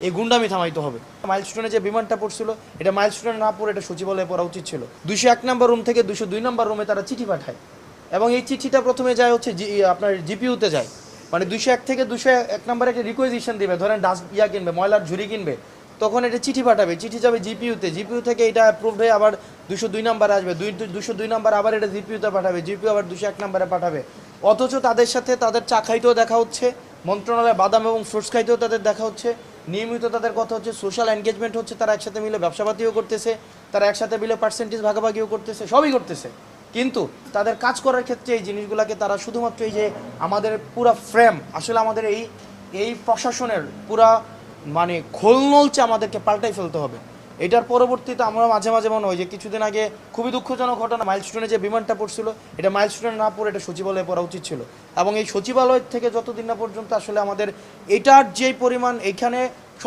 এই গুন্ডামি থামাইতে হবে। মাইলস্টোনে যে বিমানটা পড়ছিল এটা মাইলস্টোনে না পড়ে এটা সচিবালয়ে পড়া উচিত ছিল। 201 নম্বর রুম থেকে 202 নম্বর রুমে তারা চিঠি পাঠায় এবং এই চিঠিটা প্রথমে যায় হচ্ছে আপনার জিপিইউতে যায়, মানে 201 থেকে 201 নম্বরে একটা রিকোয়েজিশন দিবে, ধরেন ডাস্ট কিনবে, ময়লার ঝুড়ি কিনবে, তখন এটা চিঠি পাঠাবে, চিঠি যাবে জিপিইউতে, জিপিইউ থেকে এটা অ্যাপ্রুভড হয়ে আবার 202 নাম্বার আসবে, 202 নাম্বার আবার এটা জিপিইউতে পাঠাবে, জিপিইউ আবার 201 নম্বরে পাঠাবে। অথচ তাদের সাথে তাদের চা খাইতেও দেখা হচ্ছে, মন্ত্রণালয়ে বাদাম এবং ফ্রুটস খাইতেও তাদের দেখা হচ্ছে, নিয়মিত তাদের কথা হচ্ছে, সোশ্যাল এনগেজমেন্ট হচ্ছে, তারা একসাথে মিলে ব্যবসাপাতিও করতেছে, তারা একসাথে মিলে পার্সেন্টেজ ভাগাভাগিও করতেছে, সবই করতেছে। কিন্তু তাদের কাজ করার ক্ষেত্রে এই জিনিসগুলোকে তারা শুধুমাত্র এই যে আমাদের পুরা ফ্রেম, আসলে আমাদের এই প্রশাসনের পুরা মানে খোলনলচে আমাদেরকে পাল্টাই ফেলতে হবে। এটার পরবর্তীতে আমরা মাঝে মাঝে মনে হয় যে কিছুদিন আগে খুবই দুঃখজনক ঘটনা, মাইলস্টোনে যে বিমানটা পড়ছিল এটা মাইলস্টোনে না পড়ে এটা সচিবালয়ে পড়া উচিত ছিল। এবং এই সচিবালয় থেকে যতদিন না পর্যন্ত আসলে আমাদের এটার যে পরিমাণ এখানে